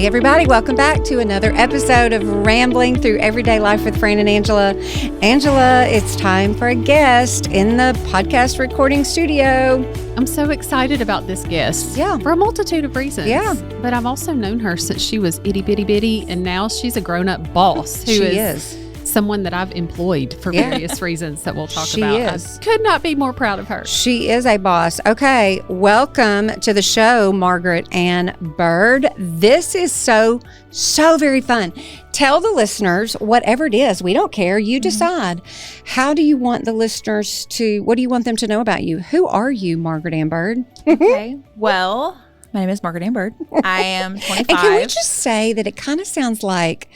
Hey everybody, welcome back to another episode of Rambling Through Everyday Life with Fran and Angela. Angela, it's time for a guest in the podcast recording studio. I'm so excited about this guest. Yeah. For a multitude of reasons. Yeah. But I've also known her since she was itty bitty bitty, and now she's a grown-up boss who is someone that I've employed for various reasons that we'll talk about. I could not be more proud of her. She is a boss. Okay, welcome to the show, Margaret Anne Byrd. This is so very fun. Tell the listeners, whatever it is, we don't care, you decide. How do you want the listeners what do you want them to know about you? Who are you, Margaret Anne Byrd? Okay, well, my name is Margaret Anne Byrd. I am 25. And can we just say that it kind of sounds like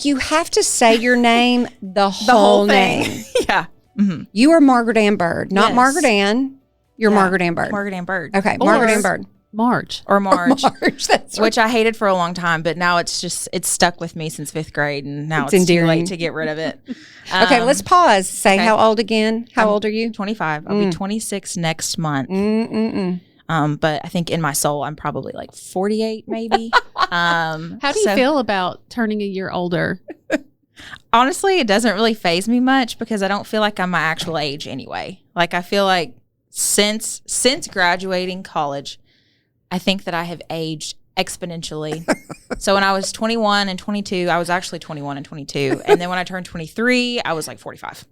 you have to say your name, the whole name. Yeah. Mm-hmm. You are Margaret Anne Byrd, not Yes. Margaret Anne. You're Margaret Anne Byrd. Margaret Anne Byrd. Okay, Or Margaret Anne Byrd. Marge. Or Marge. Marge, that's right. Which I hated for a long time, but now it's stuck with me since 5th grade, and now It's it's too endearing. late to get rid of it. Okay, let's pause. Say okay. how old again? How old are you? 25. I'll be 26 next month. But I think in my soul, I'm probably like 48 maybe. How do you feel about turning a year older? Honestly, it doesn't really faze me much because I don't feel like I'm my actual age anyway. Like I feel like since graduating college, I think that I have aged exponentially. So when I was 21 and 22, I was actually 21 and 22. And then when I turned 23, I was like 45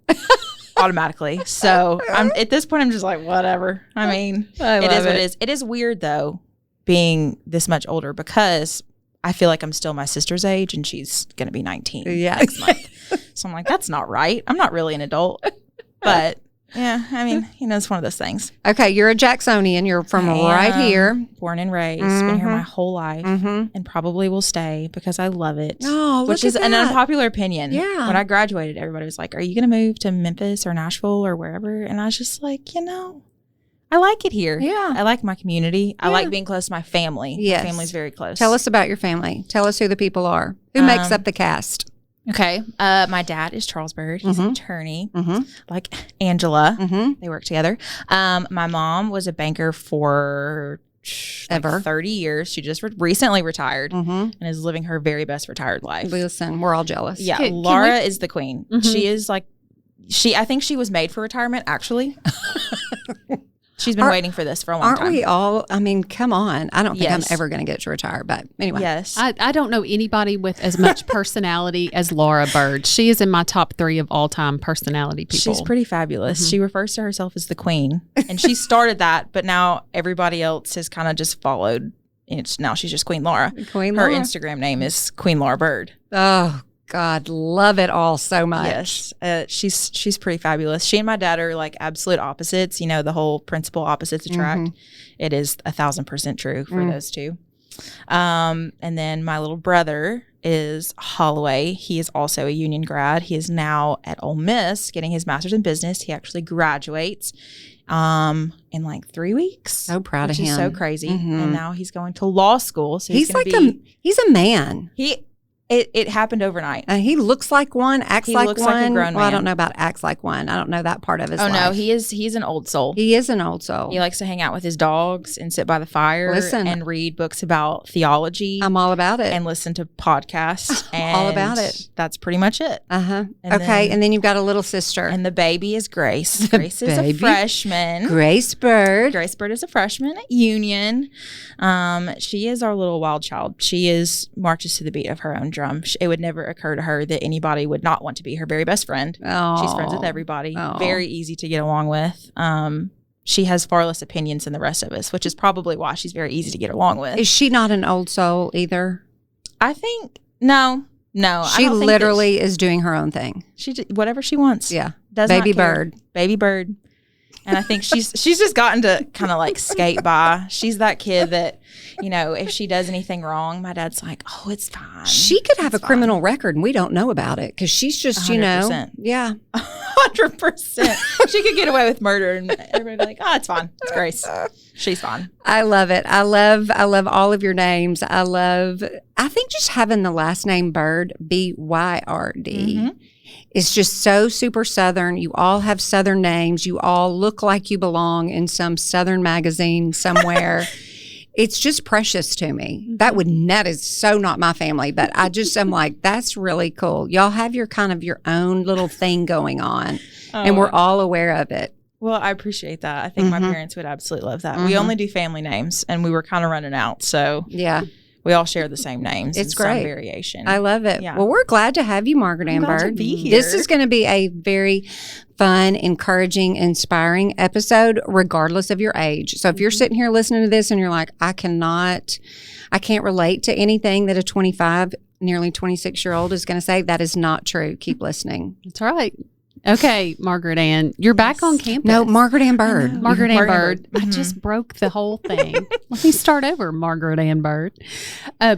automatically. So at this point, I'm just like, whatever. I mean, it is what it is. It is weird though, being this much older because I feel like I'm still my sister's age and she's going to be 19 next month. So I'm like, that's not right. I'm not really an adult. But yeah, I mean, it's one of those things. Okay, you're a Jacksonian. You're from right here. Born and raised. Been here my whole life and probably will stay because I love it. Oh, which is an unpopular opinion. Yeah. When I graduated, everybody was like, are you going to move to Memphis or Nashville or wherever? And I was just like, I like it here. Yeah. I like my community. I like being close to my family. Yes. My family's very close. Tell us about your family. Tell us who the people are. Who makes up the cast? Okay. My dad is Charles Byrd. He's an attorney, like Angela. They work together. My mom was a banker for Ever. 30 years. She just recently retired and is living her very best retired life. Listen, we're all jealous. Yeah. Can Laura is the queen. She is like, I think she was made for retirement, actually. She's been waiting for this for a long time. Aren't we all? I mean, come on. I don't think Yes. I'm ever going to get to retire, but anyway. Yes. I don't know anybody with as much personality as Laura Byrd. She is in my top 3 of all time personality people. She's pretty fabulous. She refers to herself as the queen, and she started that, but now everybody else has kind of just followed. Now she's just Queen Laura. Queen Her Laura. Instagram name is Queen Laura Byrd. Oh, God, love it all so much. Yes, she's pretty fabulous. She and my dad are like absolute opposites. The whole principle opposites attract. It is 1,000% true for those two. And then my little brother is Holloway. He is also a union grad. He is now at Ole Miss getting his master's in business. He actually graduates in like 3 weeks. So proud of him. Which is so crazy. And now he's going to law school. So He's like he's a man. It happened overnight. He looks like one, acts He like looks one. like a grown Well, I man. don't know about acts like one. I don't know that part of his life. No, he's an old soul. He is an old soul. He likes to hang out with his dogs and sit by the fire and read books about theology. I'm all about it. And listen to podcasts. And all about it. That's pretty much it. Okay, and then you've got a little sister. And the baby is Grace. Grace is a freshman. Grace Byrd. Grace Byrd is a freshman at Union. She is our little wild child. She marches to the beat of her own drum. It would never occur to her that anybody would not want to be her very best friend. Oh. She's friends with everybody. Oh. Very easy to get along with. She has far less opinions than the rest of us, which is probably why she's very easy to get along with. Is she not an old soul either? I think no. She literally is doing her own thing. Whatever she wants. Yeah. Does Baby not care. Byrd. Baby Byrd. And I think she's just gotten to kind of like skate by. She's that kid that, if she does anything wrong, my dad's like, oh, it's fine. She could have a criminal record and we don't know about it because she's just, 100%. Yeah. 100%. She could get away with murder and everybody'd be like, oh, it's fine. It's Grace. She's fine. I love it. I love all of your names. I think just having the last name Byrd, Byrd. It's just so super Southern. You all have Southern names. You all look like you belong in some Southern magazine somewhere. it's just precious to me. That is so not my family, but I'm like, that's really cool. Y'all have your kind of your own little thing going on, and we're all aware of it. Well, I appreciate that. I think my parents would absolutely love that. We only do family names, and we were kind of running out, so yeah. We all share the same names. It's great. Some variation. I love it. Yeah. Well, we're glad to have you, Margaret Anne Byrd. Be here. This is going to be a very fun, encouraging, inspiring episode, regardless of your age. So if you're sitting here listening to this and you're like, I can't relate to anything that a 25, nearly 26-year-old is going to say, that is not true. Keep listening. That's right. Okay, Margaret Anne, you're back on campus. No, Margaret Anne Byrd. Margaret Anne Byrd. I just broke the whole thing. Let me start over, Margaret Anne Byrd.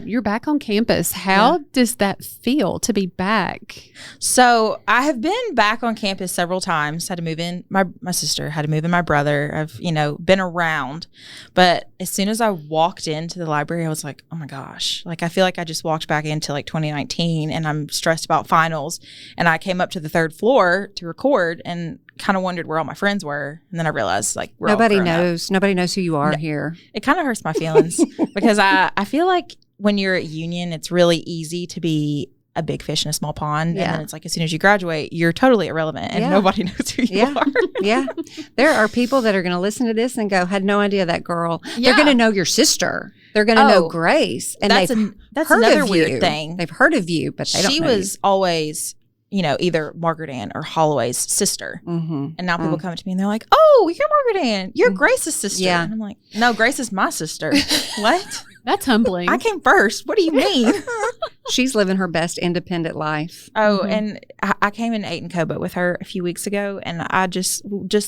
You're back on campus. How does that feel to be back? So I have been back on campus several times. Had to move in. My sister had to move in. My brother. I've been around, but as soon as I walked into the library, I was like, oh my gosh! Like I feel like I just walked back into like 2019, and I'm stressed about finals. And I came up to the third floor to record and kind of wondered where all my friends were, and then I realized like nobody knows who you are here. It kind of hurts my feelings because I feel like when you're at Union, it's really easy to be a big fish in a small pond, and then it's like as soon as you graduate, you're totally irrelevant, and nobody knows who you are. Yeah, there are people that are going to listen to this and go, "Had no idea that girl." They're going to know your sister. They're going to know Grace, and that's heard another of weird you. thing. They've heard of you, but they don't know. She was always, either Margaret Anne or Holloway's sister. And now people come to me and they're like, oh, you're Margaret Anne. You're Grace's sister. Yeah. And I'm like, no, Grace is my sister. What? That's humbling. I came first. What do you mean? She's living her best independent life. Oh, and I came and ate in Coba with her a few weeks ago, and I just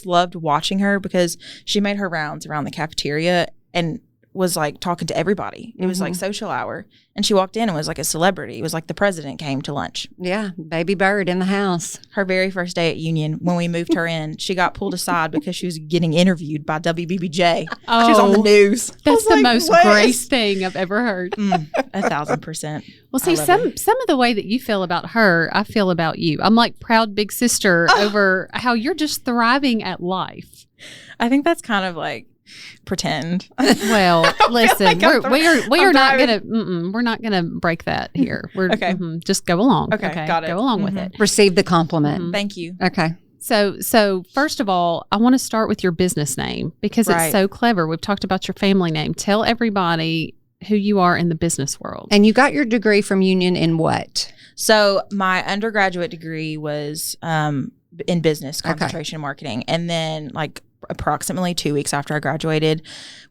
loved watching her because she made her rounds around the cafeteria and was like talking to everybody. It was like social hour. And she walked in and was like a celebrity. It was like the president came to lunch. Yeah, baby Byrd in the house. Her very first day at Union, when we moved her in, she got pulled aside because she was getting interviewed by WBBJ. Oh, she was on the news. That's the most Grace thing I've ever heard. 1,000%. Well, see, some of the way that you feel about her, I feel about you. I'm like proud big sister over how you're just thriving at life. I think that's kind of like pretend. Well, listen, we're not gonna break that here. We're okay. Just go along. Okay, got it. Go along with it. Receive the compliment. Thank you. Okay. So first of all, I want to start with your business name because it's so clever. We've talked about your family name. Tell everybody who you are in the business world. And you got your degree from Union in what? So my undergraduate degree was in business, concentration in marketing, and then like approximately 2 weeks after I graduated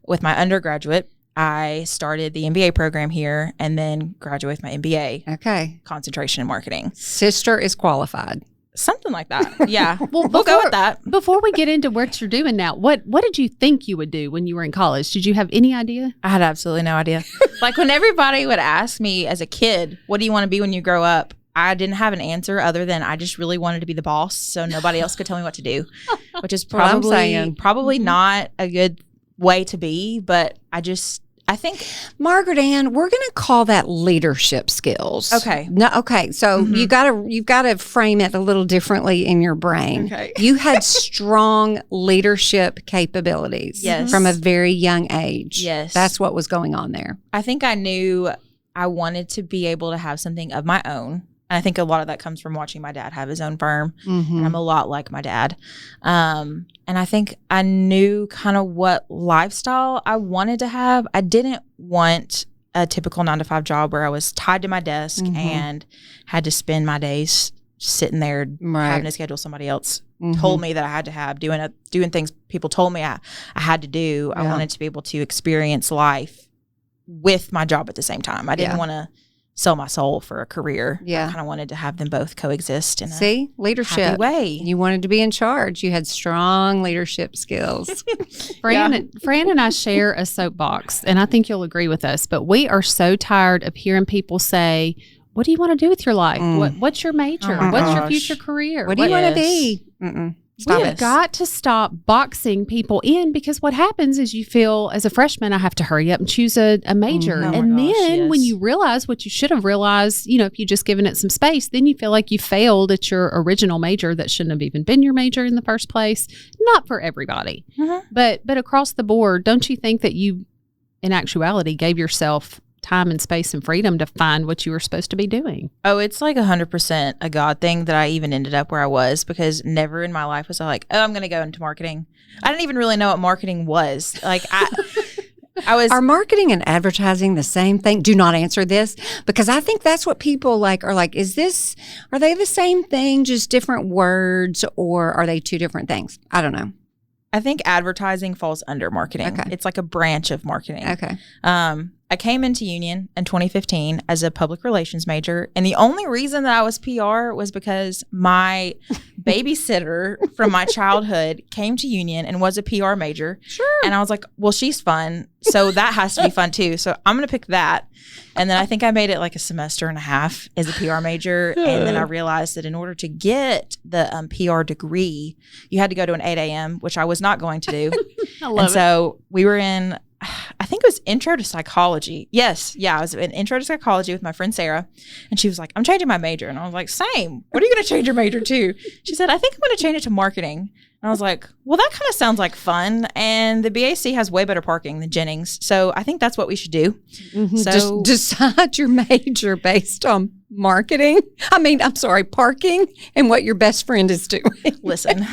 with my undergraduate, I started the MBA program here and then graduated with my MBA. Okay. Concentration in marketing. Sister is qualified. Something like that. Yeah. Well, we'll go with that. Before we get into what you're doing now, what did you think you would do when you were in college? Did you have any idea? I had absolutely no idea. Like when everybody would ask me as a kid, what do you want to be when you grow up? I didn't have an answer other than I just really wanted to be the boss so nobody else could tell me what to do, which is probably not a good way to be, but I think Margaret Anne, we're going to call that leadership skills. Okay. No, okay. So you've got to frame it a little differently in your brain. Okay. You had strong leadership capabilities from a very young age. Yes. That's what was going on there. I think I knew I wanted to be able to have something of my own. And I think a lot of that comes from watching my dad have his own firm. And I'm a lot like my dad. And I think I knew kind of what lifestyle I wanted to have. I didn't want a typical 9-to-5 job where I was tied to my desk and had to spend my days sitting there having to schedule somebody else told me that I had to have, doing things people told me I had to do. I wanted to be able to experience life with my job at the same time. I didn't want to sell my soul for a career. I kind of wanted to have them both coexist in a leadership happy way. You wanted to be in charge. You had strong leadership skills. Fran and I share a soapbox, and I think you'll agree with us, but we are so tired of hearing people say, what do you want to do with your life? What's your major? What's your future career? What do you want to be? We've got to stop boxing people in because what happens is you feel as a freshman, I have to hurry up and choose a major. When you realize what you should have realized, if you just given it some space, then you feel like you failed at your original major that shouldn't have even been your major in the first place. Not for everybody, but across the board, don't you think that you in actuality gave yourself time and space and freedom to find what you were supposed to be doing. Oh, it's like 100% a God thing that I even ended up where I was, because never in my life was I like, oh, I'm going to go into marketing. I didn't even really know what marketing was. Like I was. Are marketing and advertising the same thing? Do not answer this, because I think that's what people are like, are they the same thing, just different words, or are they two different things? I don't know. I think advertising falls under marketing. Okay. It's like a branch of marketing. Okay. I came into Union in 2015 as a public relations major. And the only reason that I was PR was because my babysitter from my childhood came to Union and was a PR major. Sure. And I was like, well, she's fun, so that has to be fun too. So I'm going to pick that. And then I think I made it like a semester and a half as a PR major. And then I realized that in order to get the PR degree, you had to go to an 8 a.m., which I was not going to do. I love it. So we were in, I think it was intro to psychology. Yes. Yeah. I was in intro to psychology with my friend Sarah. And she was like, I'm changing my major. And I was like, same. What are you going to change your major to? She said, I think I'm going to change it to marketing. And I was like, well, that kind of sounds like fun. And the BAC has way better parking than Jennings. So I think that's what we should do. Mm-hmm. So just decide your major based on parking and what your best friend is doing. listen.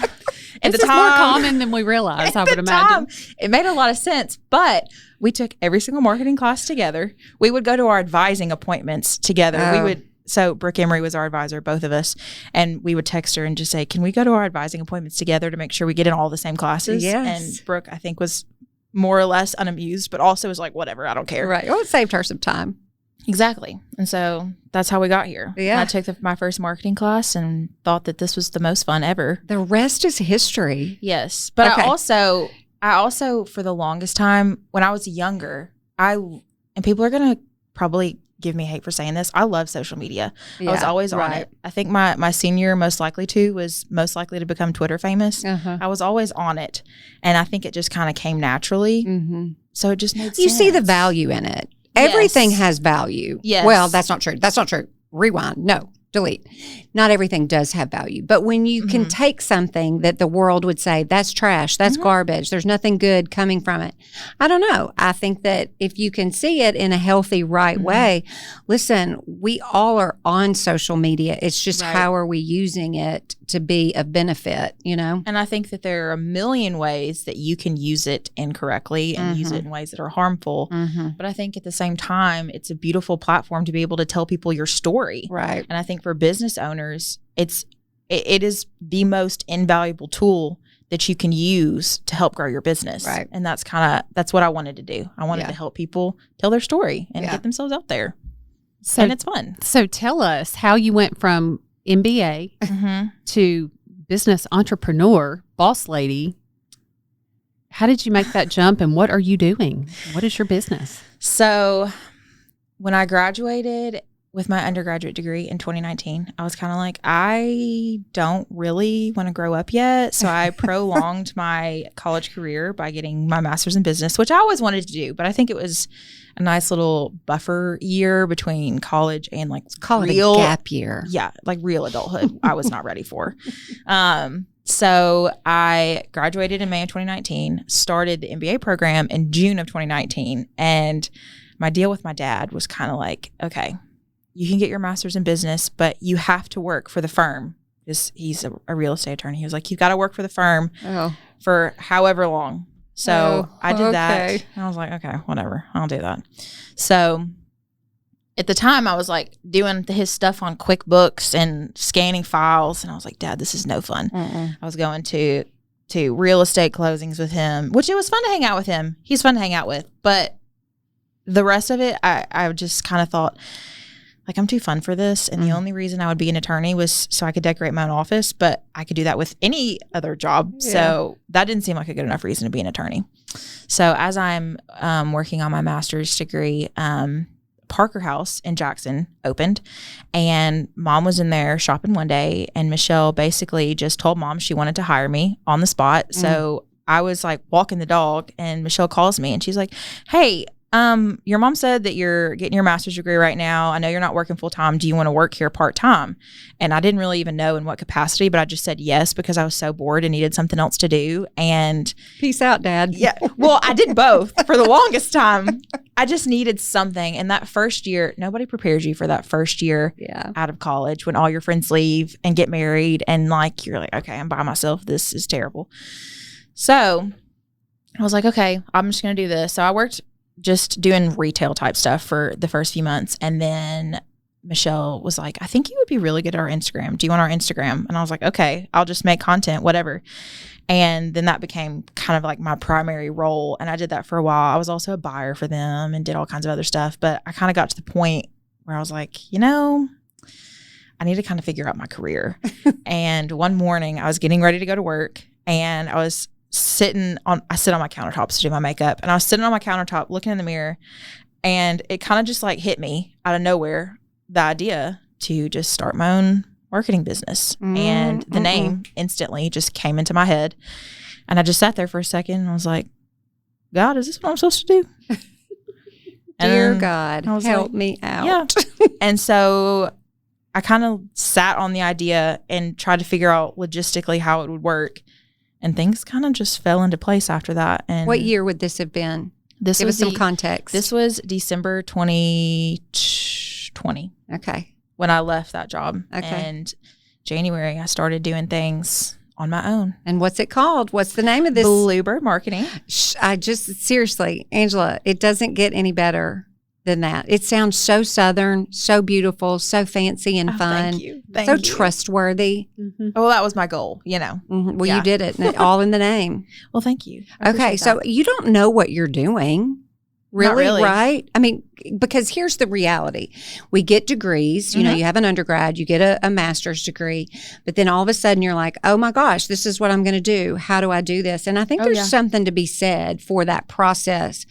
This is more common than we realize, I would imagine. It made a lot of sense, but we took every single marketing class together. We would go to our advising appointments together. So Brooke Emery was our advisor, both of us, and we would text her and just say, can we go to our advising appointments together to make sure we get in all the same classes? Yes. And Brooke, I think, was more or less unamused, but also was like, whatever, I don't care. Right. Well, it saved her some time. Exactly. And so that's how we got here. Yeah. I took my first marketing class and thought that this was the most fun ever. The rest is history. Yes. But Okay. I also for the longest time when I was younger, and people are going to probably give me hate for saying this, I love social media. I was always on it. I think my senior was most likely to become Twitter famous. Uh-huh. I was always on it. And I think it just kind of came naturally. Mm-hmm. So it just made sense. You see the value in it. Everything has value. Yes. Well, that's not true. That's not true. Rewind. No. Delete. Not everything does have value. But when you can take something that the world would say, that's trash, that's garbage, there's nothing good coming from it. I don't know. I think that if you can see it in a healthy, right way, listen, we all are on social media. It's just how are we using it to be of benefit, you know? And I think that there are a million ways that you can use it incorrectly and use it in ways that are harmful. But I think at the same time, it's a beautiful platform to be able to tell people your story. Right. And I think for business owners, it is the most invaluable tool that you can use to help grow your business. Right. And that's what I wanted to do. I wanted to help people tell their story and get themselves out there. So, and it's fun. So tell us how you went from MBA to business entrepreneur, boss lady. How did you make that jump and what are you doing? What is your business? So when I graduated with my undergraduate degree in 2019, I was kind of like, I don't really want to grow up yet. So I prolonged my college career by getting my master's in business, which I always wanted to do. But I think it was a nice little buffer year between college and like real gap year. Yeah, like real adulthood. I was not ready for. So I graduated in May of 2019, started the MBA program in June of 2019. And my deal with my dad was kind of like, okay, you can get your master's in business, but you have to work for the firm. He's a real estate attorney. He was like, you've got to work for the firm for however long. So I did that. I was like, okay, whatever. I'll do that. So at the time I was like doing his stuff on QuickBooks and scanning files. And I was like, Dad, this is no fun. I was going to real estate closings with him, which it was fun to hang out with him. He's fun to hang out with. But the rest of it, I just kind of thought, like, I'm too fun for this. And the only reason I would be an attorney was so I could decorate my own office, but I could do that with any other job. Yeah. So that didn't seem like a good enough reason to be an attorney. So as I'm working on my master's degree, Parker House in Jackson opened, and Mom was in there shopping one day, and Michelle basically just told Mom she wanted to hire me on the spot. So I was like walking the dog, and Michelle calls me and she's like, hey, your mom said that you're getting your master's degree right now. I know you're not working full time. Do you want to work here part time? And I didn't really even know in what capacity, but I just said yes because I was so bored and needed something else to do. And peace out, Dad. Yeah. Well, I did both for the longest time. I just needed something. And that first year, nobody prepares you for that first year out of college when all your friends leave and get married. And like, you're like, okay, I'm by myself. This is terrible. So I was like, okay, I'm just going to do this. So I worked just doing retail type stuff for the first few months. And then Michelle was like, I think you would be really good at our Instagram. Do you want our Instagram? And I was like, okay, I'll just make content, whatever. And then that became kind of like my primary role. And I did that for a while. I was also a buyer for them and did all kinds of other stuff. But I kind of got to the point where I was like, I need to kind of figure out my career. And one morning I was getting ready to go to work and I sit on my countertops to do my makeup. And I was sitting on my countertop looking in the mirror and it kind of just like hit me out of nowhere, the idea to just start my own marketing business. And the name instantly just came into my head. And I just sat there for a second and I was like, God, is this what I'm supposed to do? Dear God, help me out. Yeah. And so I kind of sat on the idea and tried to figure out logistically how it would work. And things kind of just fell into place after that. And what year would this have been? Give us some context. This was December 2020. Okay. When I left that job. Okay. And January, I started doing things on my own. And what's it called? What's the name of this? Byrd Marketing. Seriously, Angela, it doesn't get any better than that. It sounds so Southern, so beautiful, so fancy and fun. Thank you. So trustworthy. Mm-hmm. Well, that was my goal, Mm-hmm. Well, you did it, all in the name. Well, thank you. Okay, so you don't know what you're doing. Really, right? I mean, because here's the reality. We get degrees, you have an undergrad, you get a master's degree, but then all of a sudden you're like, oh my gosh, this is what I'm going to do. How do I do this? And I think there's something to be said for that process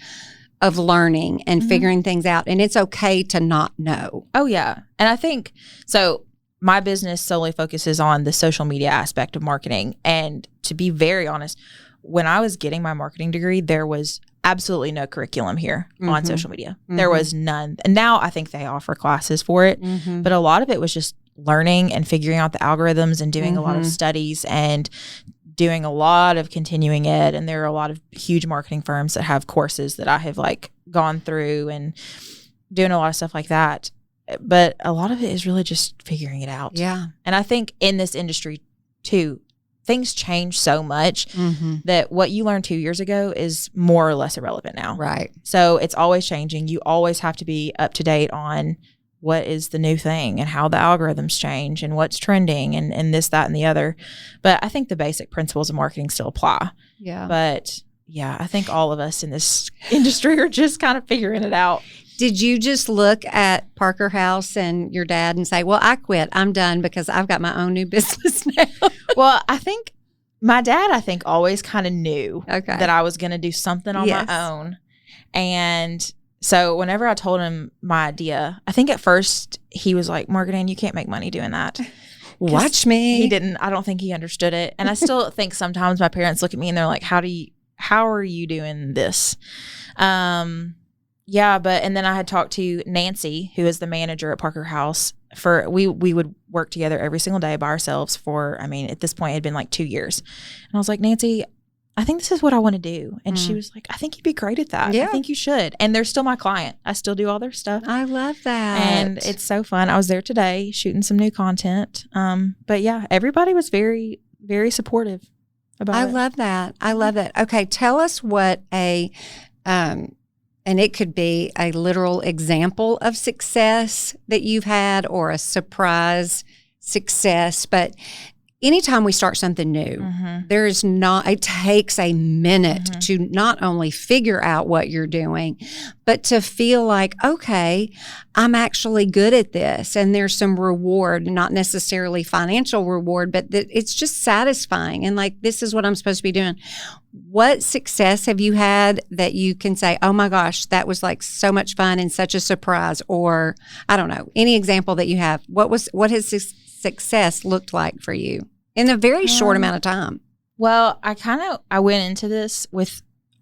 of learning and figuring things out. And it's okay to not know. Oh, yeah. And I think, so my business solely focuses on the social media aspect of marketing. And to be very honest, when I was getting my marketing degree, there was absolutely no curriculum here on social media. There was none. And now I think they offer classes for it. But a lot of it was just learning and figuring out the algorithms and doing a lot of studies and doing a lot of continuing ed. And there are a lot of huge marketing firms that have courses that I have like gone through and doing a lot of stuff like that. But a lot of it is really just figuring it out. Yeah. And I think in this industry too, things change so much that what you learned 2 years ago is more or less irrelevant now. Right. So it's always changing. You always have to be up to date on what is the new thing and how the algorithms change and what's trending and this, that, and the other. But I think the basic principles of marketing still apply. Yeah. But yeah, I think all of us in this industry are just kind of figuring it out. Did you just look at Parker House and your dad and say, well, I quit. I'm done because I've got my own new business now? Well, I think my dad, always kind of knew that I was going to do something on my own. And so whenever I told him my idea, I think at first he was like, Margaret Anne, you can't make money doing that. Watch me. I don't think he understood it. And I still think sometimes my parents look at me and they're like, how are you doing this? Yeah, and then I had talked to Nancy, who is the manager at Parker House. We would work together every single day by ourselves at this point it had been like 2 years. And I was like, Nancy, I think this is what I want to do. And she was like, I think you'd be great at that. Yeah. I think you should. And they're still my client. I still do all their stuff. I love that. And it's so fun. I was there today shooting some new content. But yeah, everybody was very, very supportive about it. I love that. I love that. Okay, tell us what and it could be a literal example of success that you've had or a surprise success. But anytime we start something new, it takes a minute to not only figure out what you're doing, but to feel like, okay, I'm actually good at this. And there's some reward, not necessarily financial reward, but it's just satisfying. And like, this is what I'm supposed to be doing. What success have you had that you can say, oh my gosh, that was like so much fun and such a surprise? Or I don't know, any example that you have. What has success looked like for you in a very short amount of time? Well, I went into this with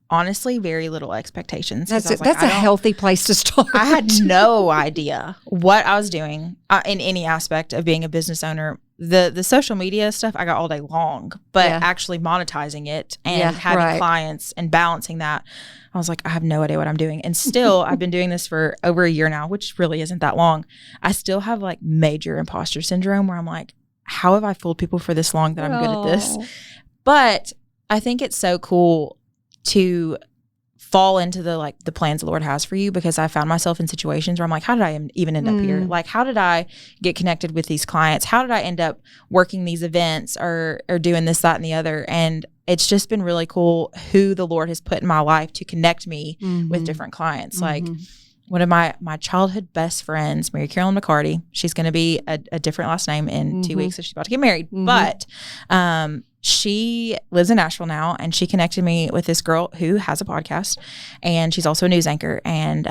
honestly very little expectations. That's a healthy place to start. I had no idea what I was doing in any aspect of being a business owner. The social media stuff I got all day long, but actually monetizing it and having clients and balancing that, I was like, I have no idea what I'm doing. And still, I've been doing this for over a year now, which really isn't that long. I still have like major imposter syndrome where I'm like, how have I fooled people for this long that I'm good at this? But I think it's so cool to fall into the plans the Lord has for you, because I found myself in situations where I'm like, how did I even end up here? Like, how did I get connected with these clients? How did I end up working these events or doing this, that, and the other? And it's just been really cool who the Lord has put in my life to connect me with different clients. Like one of my childhood best friends, Mary Carolyn McCarty, she's going to be a different last name in 2 weeks, so she's about to get married. But she lives in Nashville now, and she connected me with this girl who has a podcast, and she's also a news anchor. And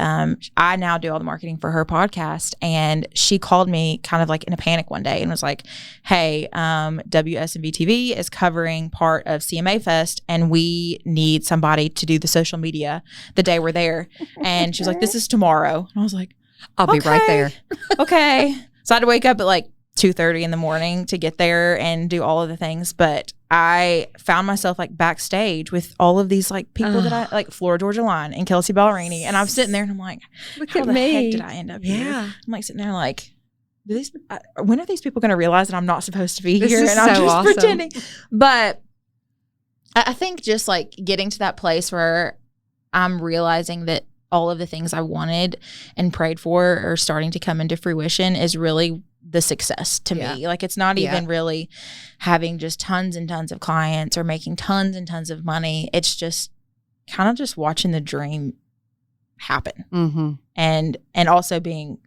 I now do all the marketing for her podcast. And she called me kind of like in a panic one day and was like, hey, WSMV TV is covering part of CMA Fest, and we need somebody to do the social media the day we're there. And she was like, this is tomorrow. And I was like, I'll be right there. Okay. So I had to wake up at like 2:30 in the morning to get there and do all of the things. But I found myself like backstage with all of these like people that I like, Flora Georgia Line and Kelsey Ballerini. And I'm sitting there and I'm like, how the heck did I end up here? I'm like sitting there like, when are these people going to realize that I'm not supposed to be here? And I'm just pretending. But I think just like getting to that place where I'm realizing that all of the things I wanted and prayed for are starting to come into fruition is really the success to me. Like, it's not even really having just tons and tons of clients or making tons and tons of money. It's just kind of just watching the dream happen. And also being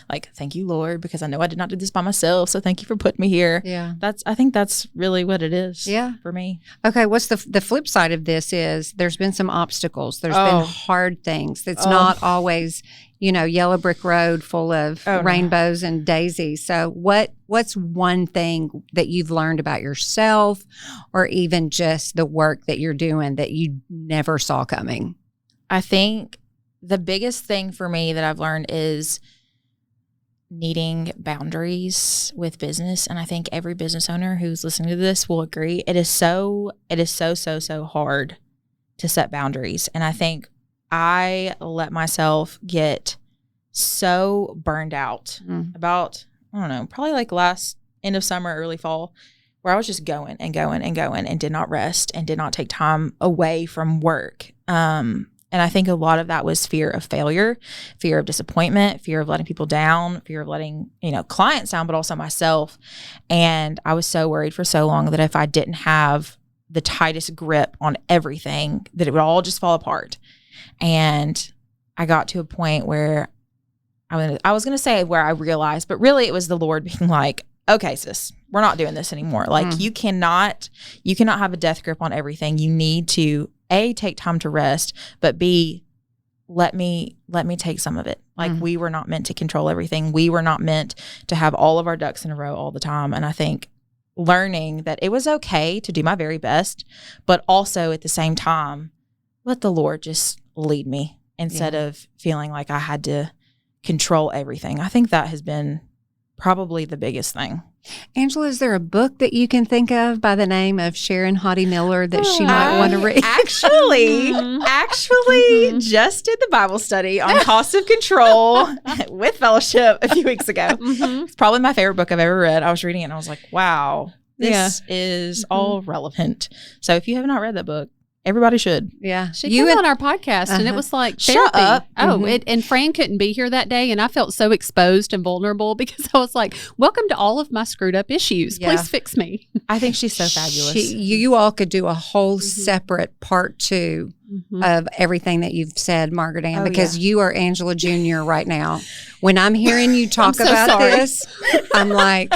like, thank you, Lord, because I know I did not do this by myself. So thank you for putting me here. I think that's really what it is for me. Okay. What's the flip side of this is there's been some obstacles. There's been hard things. It's not always, yellow brick road full of rainbows and daisies. So what's one thing that you've learned about yourself, or even just the work that you're doing that you never saw coming? I think the biggest thing for me that I've learned is needing boundaries with business. And I think every business owner who's listening to this will agree. It is so hard to set boundaries. And I think I let myself get so burned out about, I don't know, probably like last end of summer, early fall, where I was just going and going and going and did not rest and did not take time away from work. And I think a lot of that was fear of failure, fear of disappointment, fear of letting people down, fear of letting, clients down, but also myself. And I was so worried for so long that if I didn't have the tightest grip on everything, that it would all just fall apart. And I got to a point where I was going to say where I realized, but really it was the Lord being like, okay, sis, we're not doing this anymore. Like you cannot have a death grip on everything. You need to A, take time to rest, but B, let me take some of it. Like we were not meant to control everything. We were not meant to have all of our ducks in a row all the time. And I think learning that it was okay to do my very best, but also at the same time, let the Lord just lead me instead of feeling like I had to control everything. I think that has been probably the biggest thing. Angela, is there a book that you can think of by the name of Sharon Hottie Miller that she might want to read? Actually, just did the Bible study on cost of control with fellowship a few weeks ago. It's probably my favorite book I've ever read. I was reading it and I was like, wow, this is all relevant. So if you have not read that book, everybody should. Yeah. She came on our podcast and it was like therapy. Shut up. Oh, and Fran couldn't be here that day. And I felt so exposed and vulnerable because I was like, welcome to all of my screwed up issues. Please fix me. I think she's so fabulous. You all could do a whole separate part 2 of everything that you've said, Margaret Anne, because you are Angela Jr. right now. When I'm hearing you talk about this, I'm like,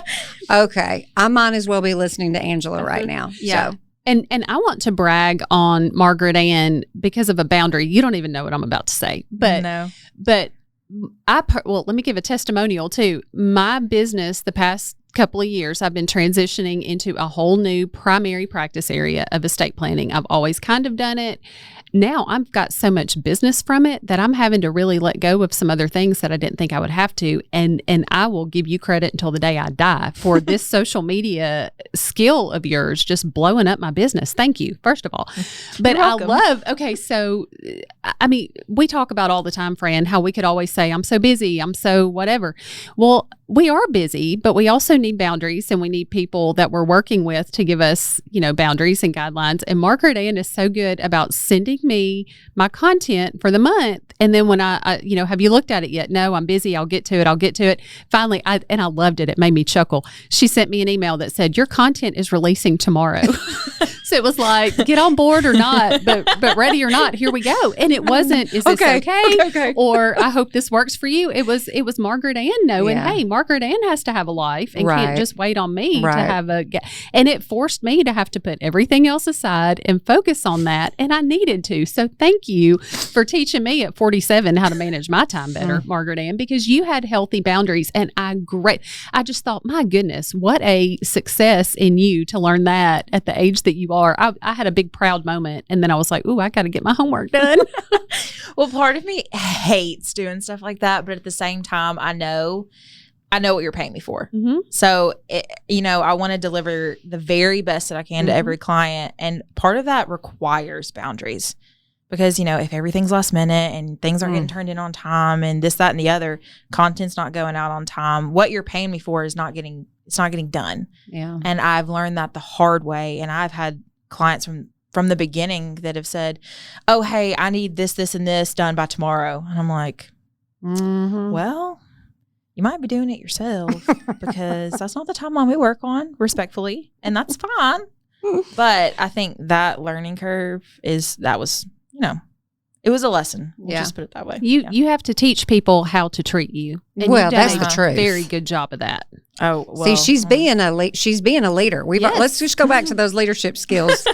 okay, I might as well be listening to Angela right now. Yeah. So. And I want to brag on Margaret Anne because of a boundary. You don't even know what I'm about to say, but let me give a testimonial too. My business the past couple of years, I've been transitioning into a whole new primary practice area of estate planning. I've always kind of done it. Now I've got so much business from it that I'm having to really let go of some other things that I didn't think I would have to. And I will give you credit until the day I die for this social media skill of yours, just blowing up my business. Thank you, first of all. But I love, so, I mean, we talk about all the time, Fran, how we could always say, I'm so busy, I'm so whatever. Well, we are busy, but we also need boundaries, and we need people that we're working with to give us, boundaries and guidelines. And Margaret Anne is so good about sending me my content for the month. And then when I have you looked at it yet? No, I'm busy. I'll get to it. Finally, I loved it. It made me chuckle. She sent me an email that said, your content is releasing tomorrow. So it was like, get on board or not, but ready or not, here we go. And it wasn't, is this okay? Or I hope this works for you. It was Margaret Anne knowing, hey, Margaret Anne has to have a life and can't just wait on me to have and it forced me to have to put everything else aside and focus on that. And I needed to. So thank you for teaching me at 47 how to manage my time better, Margaret Anne, because you had healthy boundaries. And I just thought, my goodness, what a success in you to learn that at the age that you are. I had a big proud moment, and then I was like, ooh, I got to get my homework done. Well, part of me hates doing stuff like that, but at the same time, I know what you're paying me for. Mm-hmm. So, I want to deliver the very best that I can to every client. And part of that requires boundaries because, if everything's last minute and things aren't getting turned in on time and this, that, and the other, content's not going out on time, what you're paying me for is not getting done. Yeah. And I've learned that the hard way. And I've had clients from the beginning that have said, oh, hey, I need this, and this done by tomorrow. And I'm like, well, you might be doing it yourself because that's not the timeline we work on, respectfully, and that's fine. But I think that learning curve was it was a lesson. We'll just put it that way. You have to teach people how to treat you. And that's the truth. Very good job of that. Oh, well. See, she's being a leader. Let's just go back to those leadership skills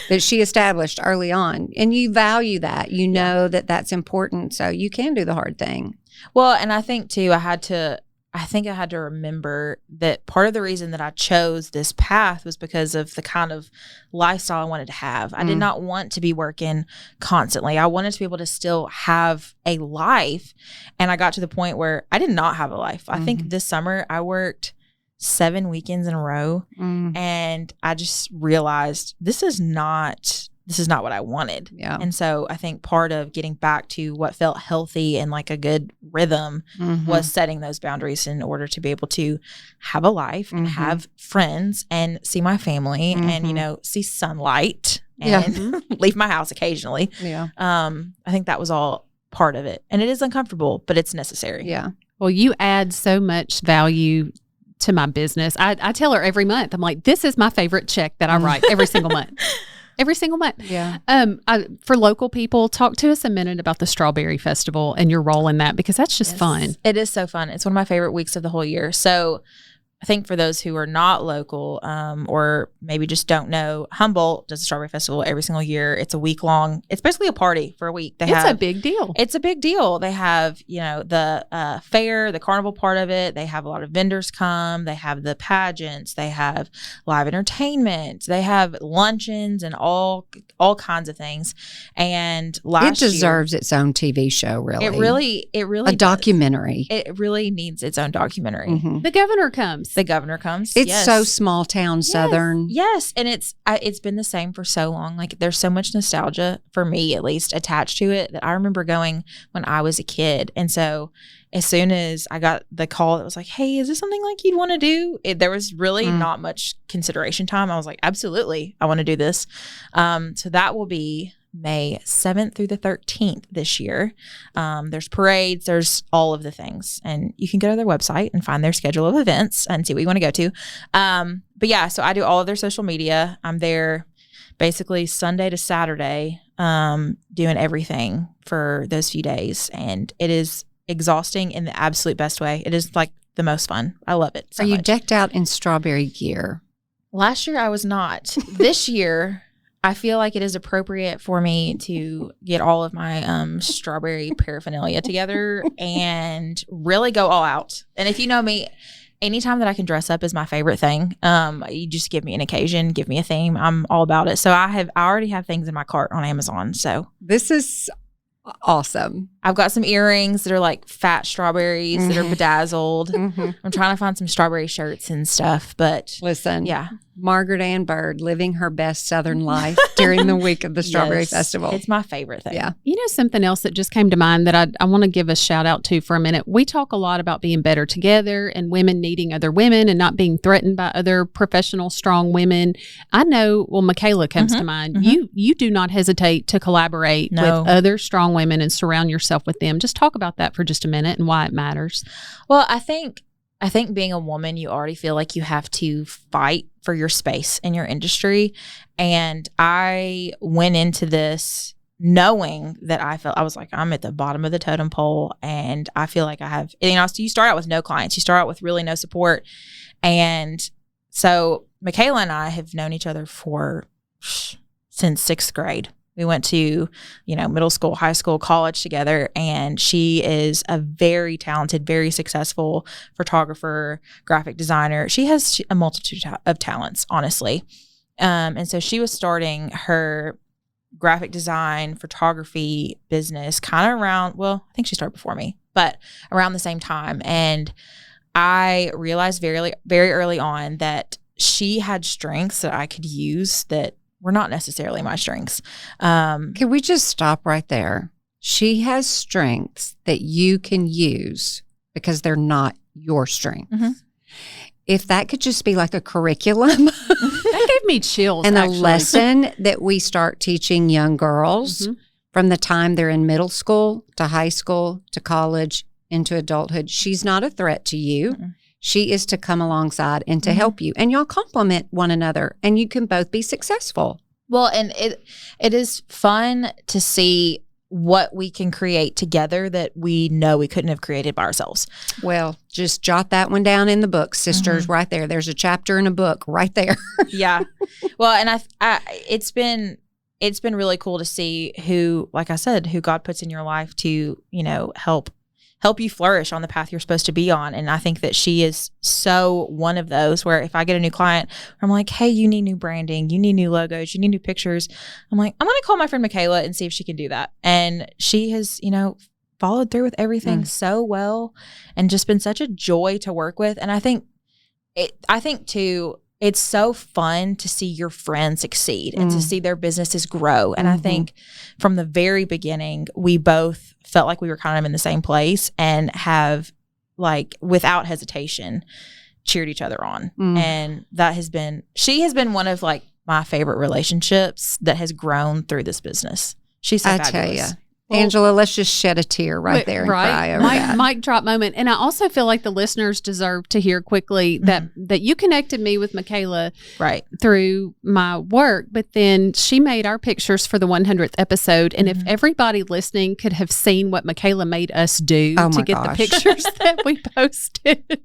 that she established early on. And you value that. You know that that's important. So you can do the hard thing. Well, and I think too, I think I had to remember that part of the reason that I chose this path was because of the kind of lifestyle I wanted to have. I did not want to be working constantly. I wanted to be able to still have a life. And I got to the point where I did not have a life. I think this summer I worked 7 weekends in a row. And I just realized this is not what I wanted. Yeah. And so I think part of getting back to what felt healthy and like a good rhythm was setting those boundaries in order to be able to have a life and have friends and see my family and, see sunlight and leave my house occasionally. Yeah. I think that was all part of it. And it is uncomfortable, but it's necessary. Yeah. Well, you add so much value to my business. I tell her every month, I'm like, this is my favorite check that I write every single month. Every single month. Yeah. For local people, talk to us a minute about the Strawberry Festival and your role in that, because that's just fun. It is so fun. It's one of my favorite weeks of the whole year. So I think for those who are not local or maybe just don't know, Humboldt does a Strawberry Festival every single year. It's a week long. It's basically a party for a week. It's a big deal. It's a big deal. They have, the fair, the carnival part of it. They have a lot of vendors come. They have the pageants. They have live entertainment. They have luncheons and all kinds of things. And last year, it deserves its own TV show, really. It really a documentary. It really needs its own documentary. The governor comes. The governor comes. It's so small town Southern. Yes. And it's been the same for so long. Like there's so much nostalgia, for me at least, attached to it that I remember going when I was a kid. And so as soon as I got the call that was like, hey, is this something like you'd want to do? There was really not much consideration time. I was like, absolutely, I want to do this. So that will be May 7th through the 13th this year. There's parades, there's all of the things. And you can go to their website and find their schedule of events and see what you want to go to. But yeah, so I do all of their social media. I'm there basically Sunday to Saturday, doing everything for those few days. And it is exhausting in the absolute best way. It is like the most fun. I love it so much. Are you much. Decked out in strawberry gear? Last year I was not. This year I feel like it is appropriate for me to get all of my strawberry paraphernalia together and really go all out. And if you know me, anytime that I can dress up is my favorite thing. You just give me an occasion, give me a theme. I'm all about it. So I already have things in my cart on Amazon. So this is awesome. I've got some earrings that are like fat strawberries that are bedazzled. I'm trying to find some strawberry shirts and stuff, but listen, yeah. Margaret Anne Byrd living her best Southern life during the week of the Strawberry Festival. It's my favorite thing. Yeah. You know, something else that just came to mind that I want to give a shout out to for a minute. We talk a lot about being better together and women needing other women and not being threatened by other professional, strong women. I know, well, Michaela comes to mind. You do not hesitate to collaborate with other strong women and surround yourself with them. Just talk about that for just a minute and why it matters. Well, I think being a woman, you already feel like you have to fight for your space in your industry. And I went into this knowing that I was like, I'm at the bottom of the totem pole and I feel like I have, you start out with no clients, you start out with really no support. And so Michaela and I have known each other since sixth grade. We went to, middle school, high school, college together, and she is a very talented, very successful photographer, graphic designer. She has a multitude of talents, honestly. And so she was starting her graphic design, photography business kind of around, I think she started before me, but around the same time. And I realized very, very early on that she had strengths that I could use that were not necessarily my strengths. Can we just stop right there? She has strengths that you can use because they're not your strengths. If that could just be like a curriculum. That gave me chills. And a lesson that we start teaching young girls from the time they're in middle school to high school to college into adulthood. She's not a threat to you. She is to come alongside and to help you. And y'all complement one another and you can both be successful. Well, and it is fun to see what we can create together that we know we couldn't have created by ourselves. Well, just jot that one down in the book, sisters, right there. There's a chapter in a book right there. Yeah. Well, and it's been really cool to see who, like I said, who God puts in your life to, help you flourish on the path you're supposed to be on. And I think that she is so one of those where if I get a new client, I'm like, hey, you need new branding, you need new logos, you need new pictures. I'm like, I'm going to call my friend Michaela and see if she can do that. And she has, followed through with everything so well and just been such a joy to work with. And I think too, it's so fun to see your friends succeed and to see their businesses grow. And I think from the very beginning, we both felt like we were kind of in the same place and have, like, without hesitation, cheered each other on. And she has been one of, like, my favorite relationships that has grown through this business. She's so fabulous. Tell you. Well, Angela, let's just shed a tear there and cry over that. Mic drop moment. And I also feel like the listeners deserve to hear quickly that you connected me with Michaela through my work, but then she made our pictures for the 100th episode. And if everybody listening could have seen what Michaela made us do to get the pictures that we posted.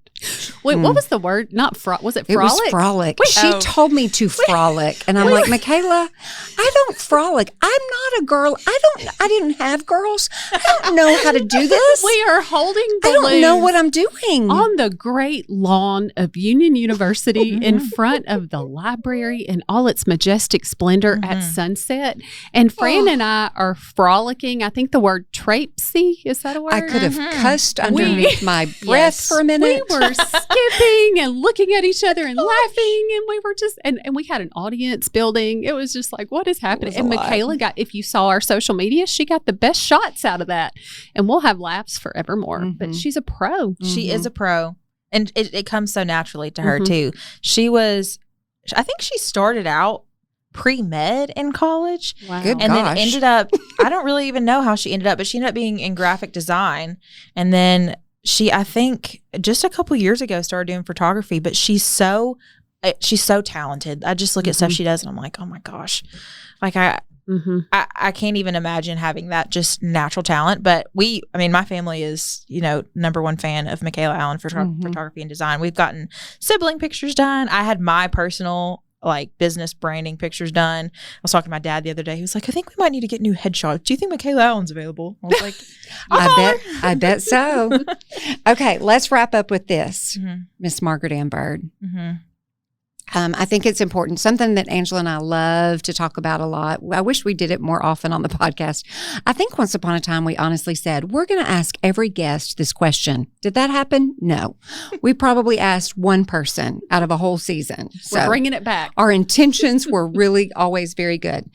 Wait, what was the word? Was it frolic? It was frolic. She told me to frolic. And I'm like, Michaela, I don't frolic. I'm not a girl. I didn't have girls. I don't know how to do this. We are holding balloons. I don't know what I'm doing. On the great lawn of Union University in front of the library in all its majestic splendor at sunset. And Fran and I are frolicking. I think the word traipsy, is that a word? I could have cussed underneath my breath for a minute. We were skipping and looking at each other and laughing, and we were just and we had an audience building. It was just like, what is happening? And Michaela got, if you saw our social media, she got the best shots out of that, and we'll have laughs forevermore. But she's a pro. She is a pro, and it comes so naturally to her too. I think she started out pre-med in college. Wow. Then ended up, I don't really even know how she ended up, but she ended up being in graphic design. And then she, I think just a couple years ago, started doing photography, but she's so talented. I just look at stuff she does and I'm like, oh my gosh. Like I can't even imagine having that just natural talent. But my family is, number one fan of Michaela Allen for photography and design. We've gotten sibling pictures done. I had my personal like business branding pictures done. I was talking to my dad the other day. He was like, I think we might need to get new headshots. Do you think Michaela Allen's available? I was like, I bet so. Okay, let's wrap up with this, Miss Margaret Anne Byrd. I think it's important, something that Angela and I love to talk about a lot. I wish we did it more often on the podcast. I think once upon a time we honestly said, we're going to ask every guest this question. Did that happen? No. We probably asked one person out of a whole season. We're bringing it back. Our intentions were really always very good.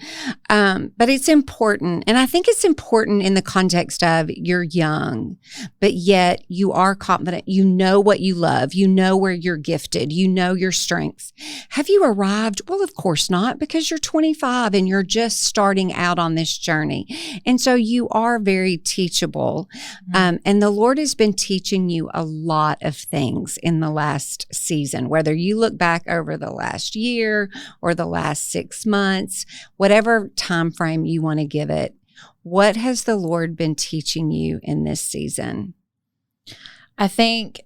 But it's important. And I think it's important in the context of you're young, but yet you are confident. You know what you love. You know where you're gifted. You know your strengths. Have you arrived? Well, of course not, because you're 25 and you're just starting out on this journey. And so you are very teachable. And the Lord has been teaching you a lot of things in the last season, whether you look back over the last year or the last 6 months, whatever time frame you want to give it. What has the Lord been teaching you in this season? I think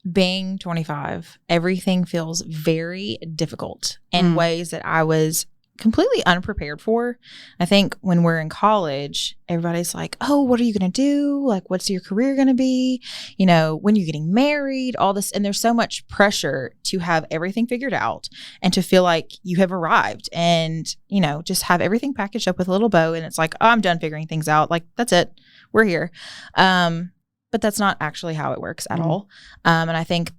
being 25, everything feels very difficult in ways that I was completely unprepared for. I think when we're in college, everybody's like, oh, what are you going to do? Like, what's your career going to be? You know, when you're getting married, all this. And there's so much pressure to have everything figured out and to feel like you have arrived and, you know, just have everything packaged up with a little bow. And it's like, oh, I'm done figuring things out. Like, that's it. We're here. But that's not actually how it works at all. And I think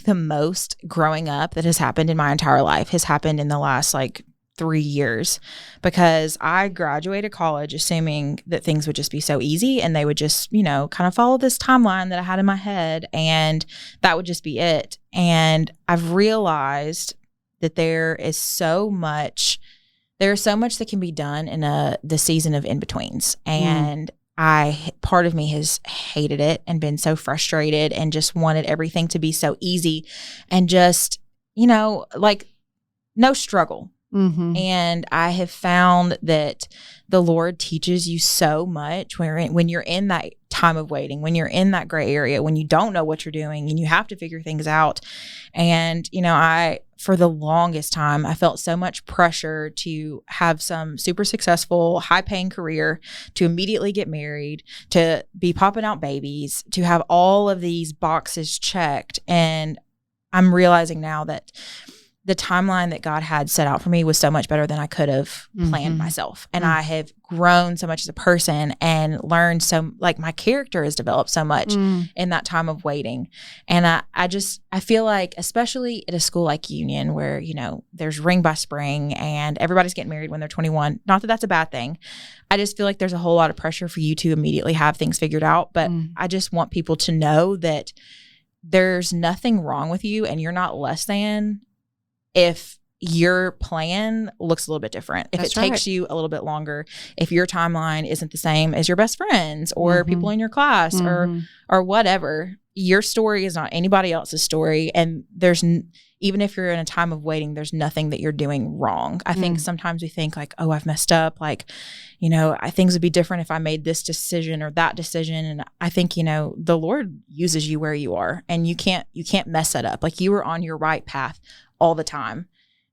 the most growing up that has happened in my entire life has happened in the last like 3 years, because I graduated college assuming that things would just be so easy and they would just, you know, kind of follow this timeline that I had in my head and that would just be it. And I've realized that there's so much that can be done in the season of in-betweens. And part of me has hated it and been so frustrated and just wanted everything to be so easy and just, you know, like no struggle. And I have found that the Lord teaches you so much when you're in that time of waiting, when you're in that gray area, when you don't know what you're doing and you have to figure things out. And, you know, for the longest time, I felt so much pressure to have some super successful, high-paying career, to immediately get married, to be popping out babies, to have all of these boxes checked. And I'm realizing now that the timeline that God had set out for me was so much better than I could have planned myself. And I have grown so much as a person and learned like my character has developed so much in that time of waiting. And I feel like, especially at a school like Union where, you know, there's ring by spring and everybody's getting married when they're 21. Not that that's a bad thing. I just feel like there's a whole lot of pressure for you to immediately have things figured out. But I just want people to know that there's nothing wrong with you and you're not less than if your plan looks a little bit different, if it takes you a little bit longer, if your timeline isn't the same as your best friends or people in your class or whatever, your story is not anybody else's story. And even if you're in a time of waiting, there's nothing that you're doing wrong. I think sometimes we think like, oh, I've messed up. Like, you know, things would be different if I made this decision or that decision. And I think, you know, the Lord uses you where you are and you can't mess that up. Like you were on your right path all the time.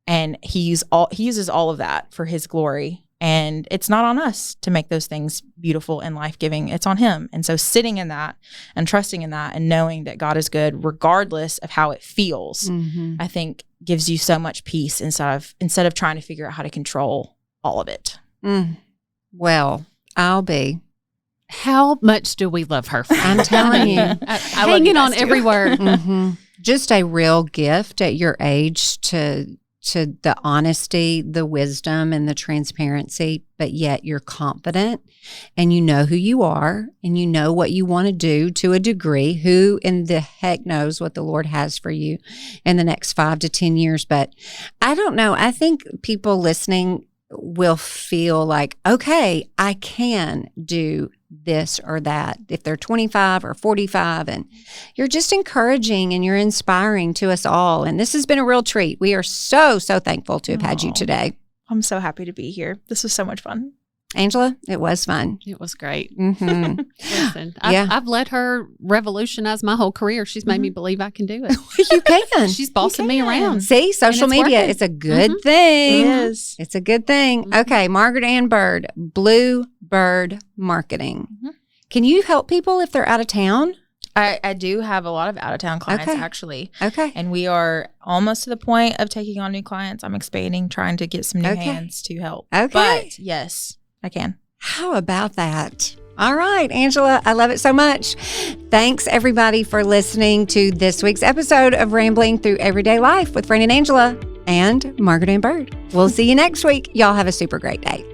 And he uses all of that for his glory. And it's not on us to make those things beautiful and life-giving. It's on him. And so sitting in that and trusting in that and knowing that God is good regardless of how it feels, I think gives you so much peace instead of trying to figure out how to control all of it. Well, I'll be. How much do we love her? I'm telling you. Hanging on every word. Just a real gift at your age to the honesty, the wisdom, and the transparency, but yet you're confident and you know who you are and you know what you want to do to a degree. Who in the heck knows what the Lord has for you in the next 5 to 10 years? But I don't know. I think people listening will feel like, okay, I can do this or that if they're 25 or 45, and you're just encouraging and you're inspiring to us all. And this has been a real treat. We are so thankful to have had you today. I'm so happy to be here. This was so much fun. Angela, it was fun. It was great. Mm-hmm. Listen, I've let her revolutionize my whole career. She's made me believe I can do it. You can. She's bossing me around. See, social media, working. it's a good thing. It is. It's a good thing. Okay, Margaret Anne Byrd, Blue Bird Marketing. Can you help people if they're out of town? I do have a lot of out-of-town clients, actually. Okay. And we are almost to the point of taking on new clients. I'm expanding, trying to get some new hands to help. Okay. But yes, I can. How about that? All right, Angela, I love it so much. Thanks, everybody, for listening to this week's episode of Rambling Through Everyday Life with Fran and Angela and Margaret Anne Byrd. We'll see you next week. Y'all have a super great day.